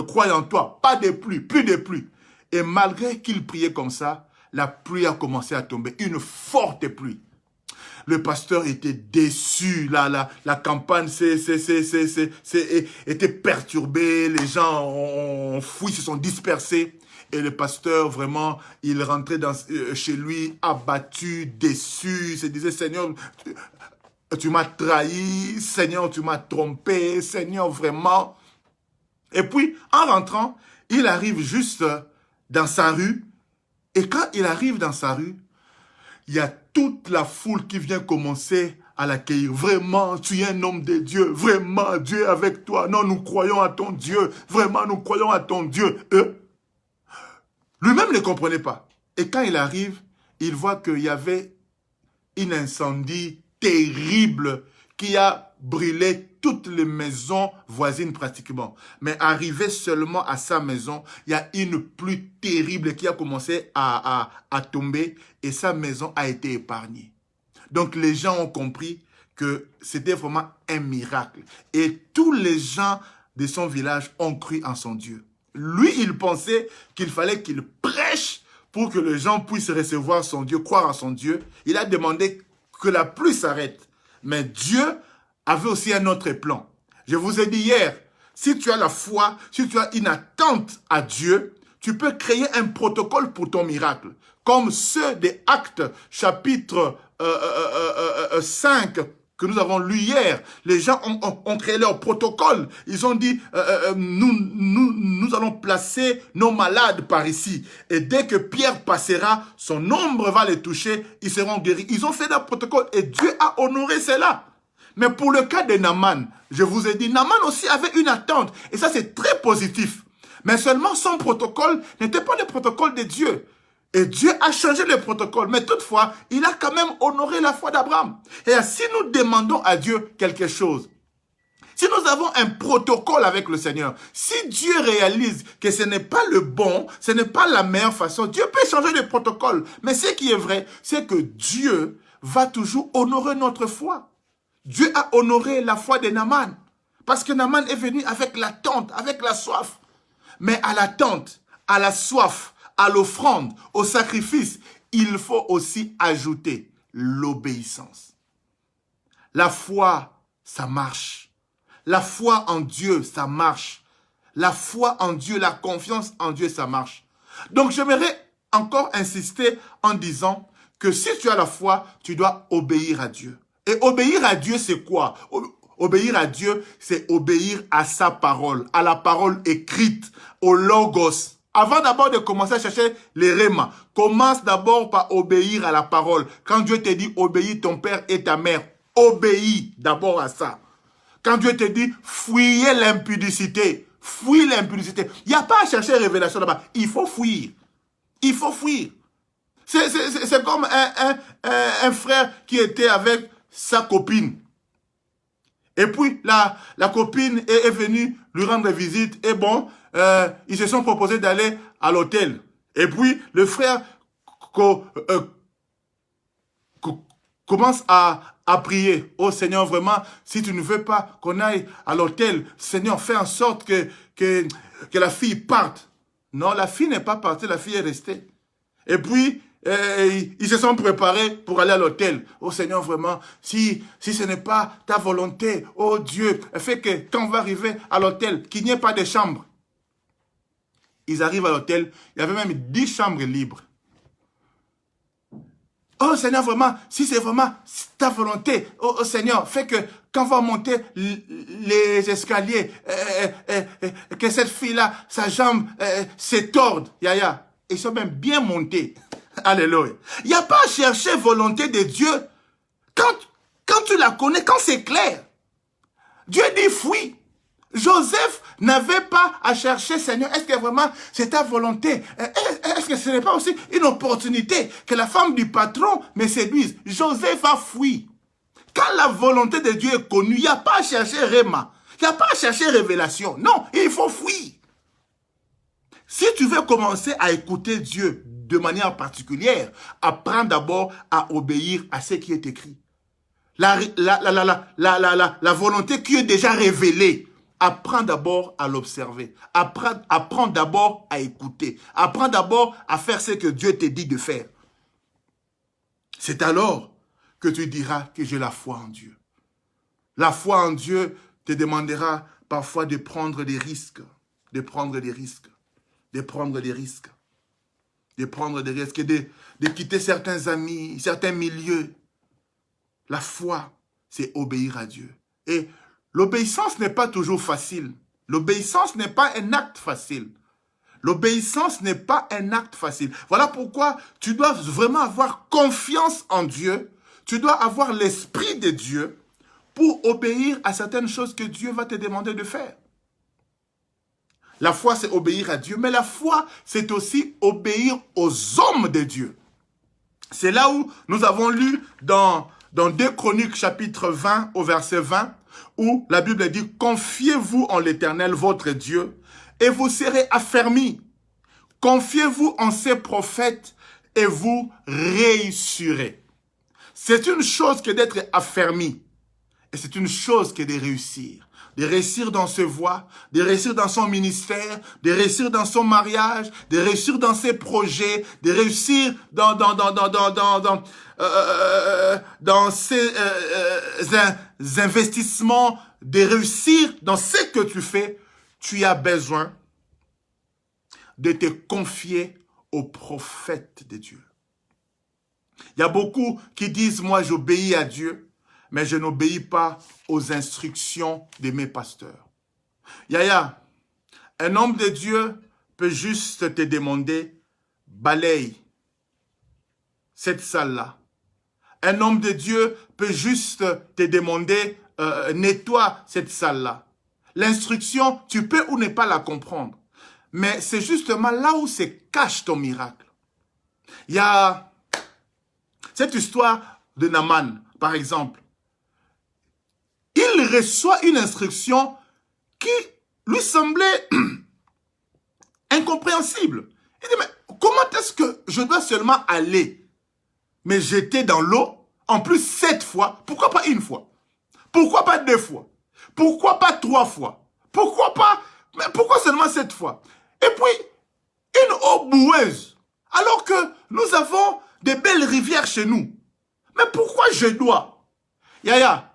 croient en toi. Pas de pluie, plus de pluie. Et malgré qu'il priait comme ça, la pluie a commencé à tomber. Une forte pluie. Le pasteur était déçu. La campagne était perturbée. Les gens ont fui, se sont dispersés. Et le pasteur, vraiment, il rentrait chez lui abattu, déçu. Il se disait, Seigneur, tu m'as trahi. Seigneur, tu m'as trompé. Seigneur, vraiment. Et puis, en rentrant, il arrive juste dans sa rue. Et quand il arrive dans sa rue, il y a toute la foule qui vient commencer à l'accueillir. Vraiment, tu es un homme de Dieu. Vraiment, Dieu est avec toi. Non, nous croyons à ton Dieu. Vraiment, nous croyons à ton Dieu. Lui-même ne comprenait pas. Et quand il arrive, il voit qu'il y avait un incendie terrible qui a brûlé toutes les maisons voisines pratiquement. Mais arrivé seulement à sa maison, il y a une pluie terrible qui a commencé à tomber et sa maison a été épargnée. Donc les gens ont compris que c'était vraiment un miracle. Et tous les gens de son village ont cru en son Dieu. Lui, il pensait qu'il fallait qu'il prêche pour que les gens puissent recevoir son Dieu, croire en son Dieu. Il a demandé que la pluie s'arrête. Mais Dieu avait aussi un autre plan. Je vous ai dit hier, si tu as la foi, si tu as une attente à Dieu, tu peux créer un protocole pour ton miracle. Comme ceux des Actes, chapitre 5, que nous avons lu hier. Les gens ont créé leur protocole. Ils ont dit, nous allons placer nos malades par ici. Et dès que Pierre passera, son ombre va les toucher, ils seront guéris. Ils ont fait leur protocole et Dieu a honoré cela. Mais pour le cas de Naaman, je vous ai dit, Naaman aussi avait une attente. Et ça, c'est très positif. Mais seulement son protocole n'était pas le protocole de Dieu. Et Dieu a changé le protocole. Mais toutefois, il a quand même honoré la foi d'Abraham. Et si nous demandons à Dieu quelque chose, si nous avons un protocole avec le Seigneur, si Dieu réalise que ce n'est pas le bon, ce n'est pas la meilleure façon, Dieu peut changer le protocole. Mais ce qui est vrai, c'est que Dieu va toujours honorer notre foi. Dieu a honoré la foi de Naaman. Parce que Naaman est venu avec l'attente, avec la soif. Mais à l'attente, à la soif, à l'offrande, au sacrifice, il faut aussi ajouter l'obéissance. La foi, ça marche. La foi en Dieu, ça marche. La foi en Dieu, la confiance en Dieu, ça marche. Donc, j'aimerais encore insister en disant que si tu as la foi, tu dois obéir à Dieu. Et obéir à Dieu, c'est quoi? Obéir à Dieu, c'est obéir à sa parole, à la parole écrite, au logos. Avant d'abord de commencer à chercher les rémas, commence d'abord par obéir à la parole. Quand Dieu te dit obéis ton père et ta mère, obéis d'abord à ça. Quand Dieu te dit fuyez l'impudicité, fuis l'impudicité. Il n'y a pas à chercher révélation là-bas. Il faut fuir. Il faut fuir. C'est comme un frère qui était avec sa copine. Et puis, la copine est venue lui rendre visite. Et bon, ils se sont proposés d'aller à l'hôtel. Et puis, le frère commence à prier. Oh Seigneur, vraiment, si tu ne veux pas qu'on aille à l'hôtel, Seigneur, fais en sorte que la fille parte. Non, la fille n'est pas partie, la fille est restée. Et puis, ils se sont préparés pour aller à l'hôtel. Oh Seigneur, vraiment, si ce n'est pas ta volonté, oh Dieu, fais que quand on va arriver à l'hôtel, qu'il n'y ait pas de chambre. Ils arrivent à l'hôtel, il y avait même 10 chambres libres. Oh Seigneur, vraiment, si c'est vraiment ta volonté, oh Seigneur, fais que quand on va monter les escaliers, que cette fille-là, sa jambe s'étorde. Yaya, ils sont même bien montés. Alléluia. Il n'y a pas à chercher volonté de Dieu. Quand tu la connais, quand c'est clair. Dieu dit fuis. Joseph n'avait pas à chercher, Seigneur, est-ce que vraiment c'est ta volonté? Est-ce que ce n'est pas aussi une opportunité que la femme du patron me séduise? Joseph a fui. Quand la volonté de Dieu est connue, il n'y a pas à chercher réma. Il n'y a pas à chercher révélation. Non, il faut fuir. Si tu veux commencer à écouter Dieu de manière particulière, apprends d'abord à obéir à ce qui est écrit. La volonté qui est déjà révélée. Apprends d'abord à l'observer. Apprends d'abord à écouter. Apprends d'abord à faire ce que Dieu te dit de faire. C'est alors que tu diras que j'ai la foi en Dieu. La foi en Dieu te demandera parfois de prendre des risques. De prendre des risques. De prendre des risques. De prendre des risques. De quitter certains amis, certains milieux. La foi, c'est obéir à Dieu. Et l'obéissance n'est pas toujours facile. L'obéissance n'est pas un acte facile. L'obéissance n'est pas un acte facile. Voilà pourquoi tu dois vraiment avoir confiance en Dieu. Tu dois avoir l'esprit de Dieu pour obéir à certaines choses que Dieu va te demander de faire. La foi, c'est obéir à Dieu, mais la foi, c'est aussi obéir aux hommes de Dieu. C'est là où nous avons lu dans 2 Chroniques chapitre 20 au verset 20, où la Bible dit « Confiez-vous en l'Éternel, votre Dieu, et vous serez affermis. Confiez-vous en ses prophètes, et vous réussirez. » C'est une chose que d'être affermi, et c'est une chose que de réussir. De réussir dans ses voies, de réussir dans son ministère, de réussir dans son mariage, de réussir dans ses projets, de réussir dans ses investissements, de réussir dans ce que tu fais. Tu as besoin de te confier aux prophètes de Dieu. Il y a beaucoup qui disent, moi j'obéis à Dieu, mais je n'obéis pas aux instructions de mes pasteurs. Yaya, un homme de Dieu peut juste te demander, balaye cette salle-là. Un homme de Dieu peut juste te demander, nettoie cette salle-là. L'instruction, tu peux ou ne pas la comprendre. Mais c'est justement là où se cache ton miracle. Il y a cette histoire de Naaman, par exemple. Il reçoit une instruction qui lui semblait incompréhensible. Il dit, mais comment est-ce que je dois seulement aller me jeter dans l'eau, en plus 7 fois, pourquoi pas une fois? Pourquoi pas 2 fois? Pourquoi pas 3 fois? Mais pourquoi seulement 7 fois? Et puis, une eau boueuse, alors que nous avons de belles rivières chez nous. Mais pourquoi je dois? Yaya,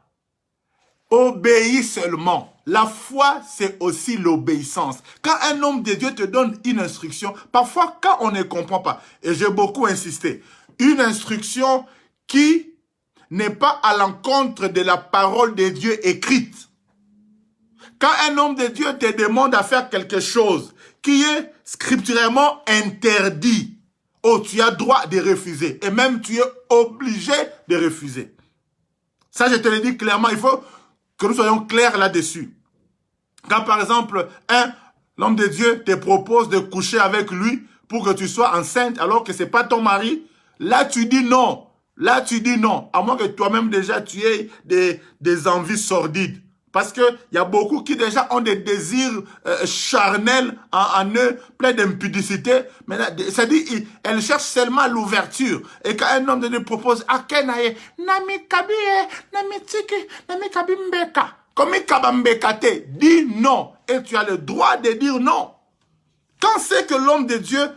obéis seulement. La foi, c'est aussi l'obéissance. Quand un homme de Dieu te donne une instruction, parfois quand on ne comprend pas, et j'ai beaucoup insisté, une instruction qui n'est pas à l'encontre de la parole de Dieu écrite. Quand un homme de Dieu te demande à faire quelque chose qui est scripturairement interdit, oh, tu as droit de refuser. Et même tu es obligé de refuser. Ça, je te le dis clairement, il faut que nous soyons clairs là-dessus. Quand par exemple, l'homme de Dieu te propose de coucher avec lui pour que tu sois enceinte alors que ce n'est pas ton mari, là tu dis non. Là tu dis non. À moins que toi-même déjà tu aies des envies sordides. Parce qu'il y a beaucoup qui déjà ont des désirs charnels en eux, pleins d'impudicité. Mais ça dit, elles cherchent seulement l'ouverture. Et quand un homme de Dieu propose, Akenaye, Nami Kabie, Nami Tiki, Nami Kabimbeka, comme Kabambekate, dis non. Et tu as le droit de dire non. Quand c'est que l'homme de Dieu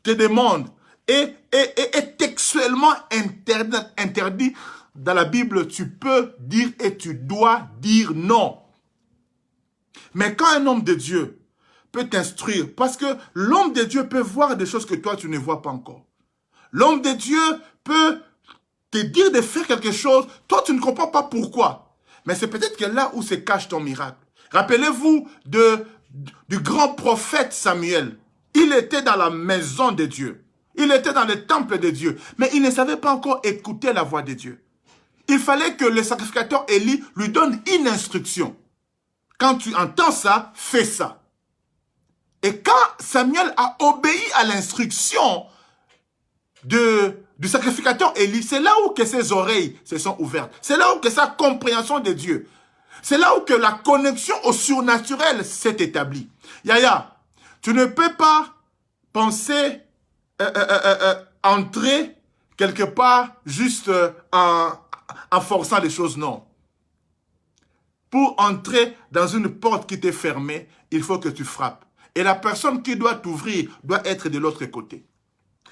te demande et est textuellement interdit, dans la Bible, tu peux dire et tu dois dire non. Mais quand un homme de Dieu peut t'instruire, parce que l'homme de Dieu peut voir des choses que toi, tu ne vois pas encore. L'homme de Dieu peut te dire de faire quelque chose, toi, tu ne comprends pas pourquoi. Mais c'est peut-être que là où se cache ton miracle. Rappelez-vous du grand prophète Samuel. Il était dans la maison de Dieu. Il était dans le temple de Dieu. Mais il ne savait pas encore écouter la voix de Dieu. Il fallait que le sacrificateur Élie lui donne une instruction. Quand tu entends ça, fais ça. Et quand Samuel a obéi à l'instruction du sacrificateur Élie, c'est là où que ses oreilles se sont ouvertes. C'est là où que sa compréhension de Dieu. C'est là où que la connexion au surnaturel s'est établie. Yaya, tu ne peux pas penser entrer quelque part juste en forçant les choses, non. Pour entrer dans une porte qui t'est fermée, il faut que tu frappes. Et la personne qui doit t'ouvrir doit être de l'autre côté.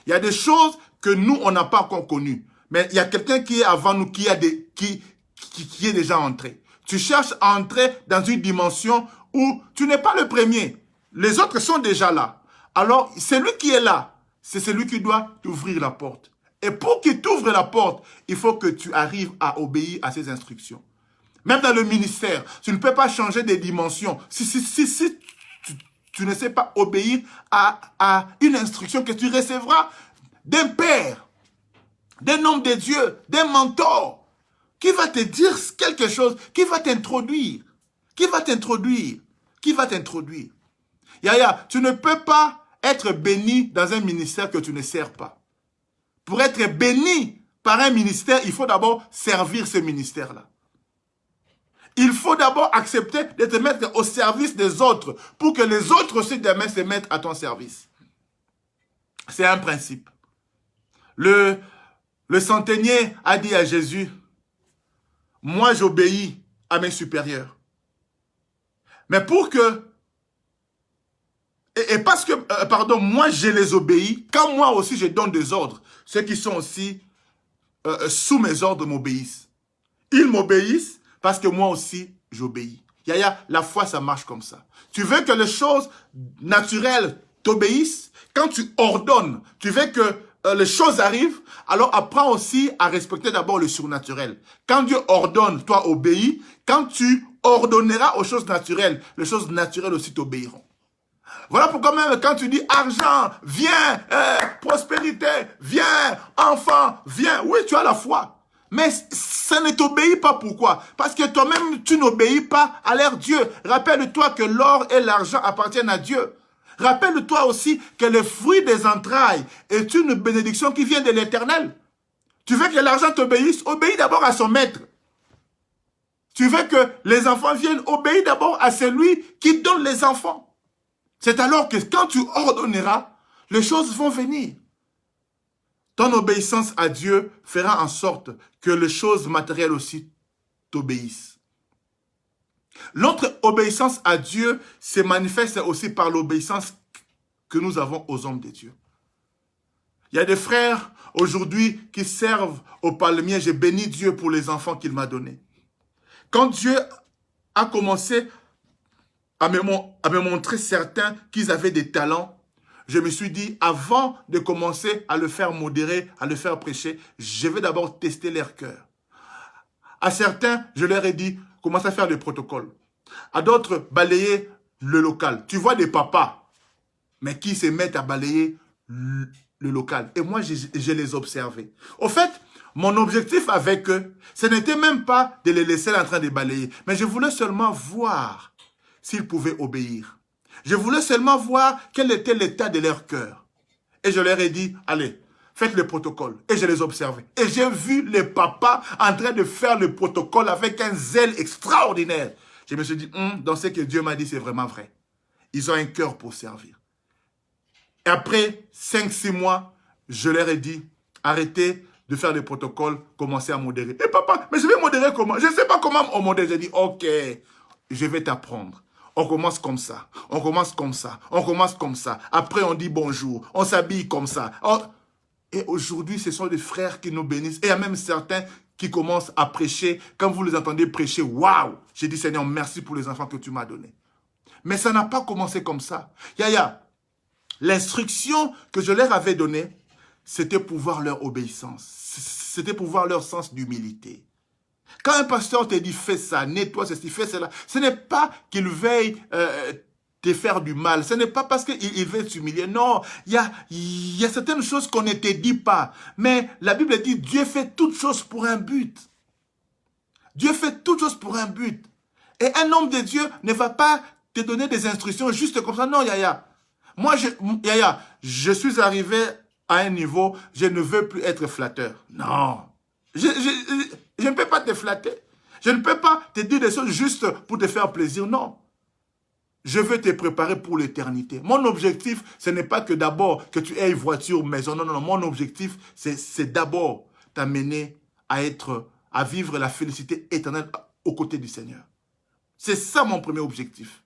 Il y a des choses que nous, on n'a pas encore connues. Mais il y a quelqu'un qui est avant nous, qui est déjà entré. Tu cherches à entrer dans une dimension où tu n'es pas le premier. Les autres sont déjà là. Alors, celui qui est là, c'est celui qui doit t'ouvrir la porte. Et pour qu'il t'ouvre la porte, il faut que tu arrives à obéir à ses instructions. Même dans le ministère, tu ne peux pas changer des dimensions. Si tu tu ne sais pas obéir à une instruction que tu recevras d'un père, d'un homme de Dieu, d'un mentor, qui va te dire quelque chose, qui va t'introduire, qui va t'introduire, qui va t'introduire. Yaya, tu ne peux pas être béni dans un ministère que tu ne sers pas. Pour être béni par un ministère, il faut d'abord servir ce ministère-là. Il faut d'abord accepter de te mettre au service des autres pour que les autres aussi demain se mettent à ton service. C'est un principe. Le centenier a dit à Jésus, « Moi, j'obéis à mes supérieurs. » Mais pour que... Et parce que, moi, je les obéis, quand moi aussi je donne des ordres, ceux qui sont aussi sous mes ordres m'obéissent. Ils m'obéissent parce que moi aussi, j'obéis. Yaya, la foi, ça marche comme ça. Tu veux que les choses naturelles t'obéissent, quand tu ordonnes, tu veux que les choses arrivent, alors apprends aussi à respecter d'abord le surnaturel. Quand Dieu ordonne, toi obéis. Quand tu ordonneras aux choses naturelles, les choses naturelles aussi t'obéiront. Voilà pourquoi même quand tu dis argent, viens, prospérité, viens, enfant, viens. Oui, tu as la foi. Mais ça ne t'obéit pas. Pourquoi? Parce que toi-même, tu n'obéis pas à leur Dieu. Rappelle-toi que l'or et l'argent appartiennent à Dieu. Rappelle-toi aussi que le fruit des entrailles est une bénédiction qui vient de l'Éternel. Tu veux que l'argent t'obéisse? Obéis d'abord à son maître. Tu veux que les enfants viennent? Obéis d'abord à celui qui donne les enfants. C'est alors que quand tu ordonneras, les choses vont venir. Ton obéissance à Dieu fera en sorte que les choses matérielles aussi t'obéissent. Notre obéissance à Dieu se manifeste aussi par l'obéissance que nous avons aux hommes de Dieu. Il y a des frères aujourd'hui qui servent au palmier. J'ai béni Dieu pour les enfants qu'il m'a donnés. Quand Dieu a commencé à me montrer certains qu'ils avaient des talents, je me suis dit, avant de commencer à le faire modérer, à le faire prêcher, je vais d'abord tester leur cœur. À certains, je leur ai dit, commence à faire des protocoles. À d'autres, balayer le local. Tu vois des papas, mais qui se mettent à balayer le local. Et moi, je les observais. Au fait, mon objectif avec eux, ce n'était même pas de les laisser en train de balayer, mais je voulais seulement voir s'ils pouvaient obéir. Je voulais seulement voir quel était l'état de leur cœur. Et je leur ai dit, allez, faites le protocole. Et je les observais. Et j'ai vu les papas en train de faire le protocole avec un zèle extraordinaire. Je me suis dit, dans ce que Dieu m'a dit, c'est vraiment vrai. Ils ont un cœur pour servir. Et après 5-6 mois, je leur ai dit, arrêtez de faire le protocole, commencez à modérer. Et papa, mais je vais modérer comment? Je ne sais pas comment on modère. J'ai dit, ok, je vais t'apprendre. On commence comme ça, on commence comme ça, on commence comme ça. Après, on dit bonjour, on s'habille comme ça. Et aujourd'hui, ce sont des frères qui nous bénissent. Et il y a même certains qui commencent à prêcher. Quand vous les entendez prêcher, waouh! J'ai dit, Seigneur, merci pour les enfants que tu m'as donnés. Mais ça n'a pas commencé comme ça. Yaya, l'instruction que je leur avais donnée, c'était pour voir leur obéissance. C'était pour voir leur sens d'humilité. Quand un pasteur te dit, fais ça, nettoie ceci, fais cela, ce n'est pas qu'il veuille te faire du mal. Ce n'est pas parce qu'il veut t'humilier. Non, il y a certaines choses qu'on ne te dit pas. Mais la Bible dit, Dieu fait toutes choses pour un but. Dieu fait toutes choses pour un but. Et un homme de Dieu ne va pas te donner des instructions juste comme ça. Non, Yaya. Moi, Yaya, je suis arrivé à un niveau, je ne veux plus être flatteur. Non. Je ne peux pas te flatter. Je ne peux pas te dire des choses juste pour te faire plaisir. Non. Je veux te préparer pour l'éternité. Mon objectif, ce n'est pas que d'abord que tu aies une voiture, maison. Non, non, non. Mon objectif, c'est d'abord t'amener à vivre la félicité éternelle aux côtés du Seigneur. C'est ça mon premier objectif.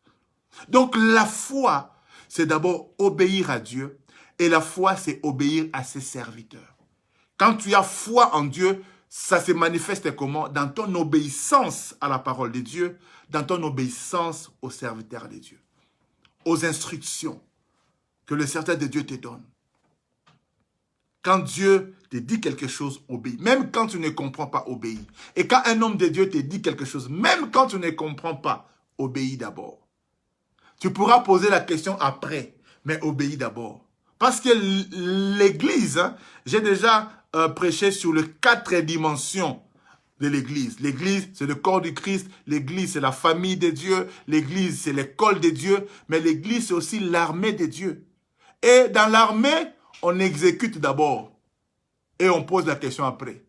Donc la foi, c'est d'abord obéir à Dieu. Et la foi, c'est obéir à ses serviteurs. Quand tu as foi en Dieu, ça se manifeste comment? Dans ton obéissance à la parole de Dieu, dans ton obéissance aux serviteurs de Dieu, aux instructions que le serviteur de Dieu te donne. Quand Dieu te dit quelque chose, obéis. Même quand tu ne comprends pas, obéis. Et quand un homme de Dieu te dit quelque chose, même quand tu ne comprends pas, obéis d'abord. Tu pourras poser la question après, mais obéis d'abord. Parce que l'Église, hein, j'ai déjà prêché sur les 4 dimensions de l'Église. L'Église, c'est le corps du Christ. L'Église, c'est la famille de Dieu. L'Église, c'est l'école de Dieu. Mais l'Église, c'est aussi l'armée de Dieu. Et dans l'armée, on exécute d'abord. Et on pose la question après.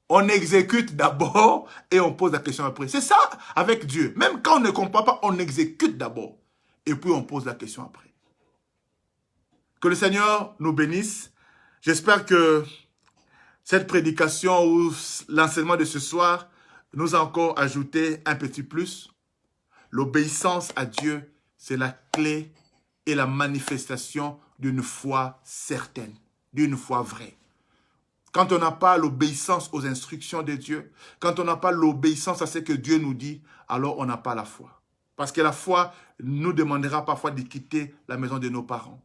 On exécute d'abord et on pose la question après. C'est ça avec Dieu. Même quand on ne comprend pas, on exécute d'abord. Et puis on pose la question après. Que le Seigneur nous bénisse. J'espère que cette prédication ou l'enseignement de ce soir nous a encore ajouté un petit plus. L'obéissance à Dieu, c'est la clé et la manifestation d'une foi certaine, d'une foi vraie. Quand on n'a pas l'obéissance aux instructions de Dieu, quand on n'a pas l'obéissance à ce que Dieu nous dit, alors on n'a pas la foi. Parce que la foi nous demandera parfois de quitter la maison de nos parents.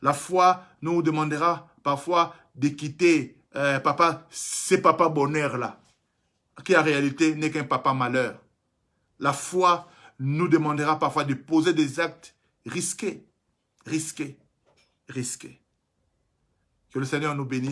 La foi nous demandera parfois de quitter ce papa bonheur-là, qui en réalité n'est qu'un papa malheur. La foi nous demandera parfois de poser des actes risqués. Que le Seigneur nous bénisse.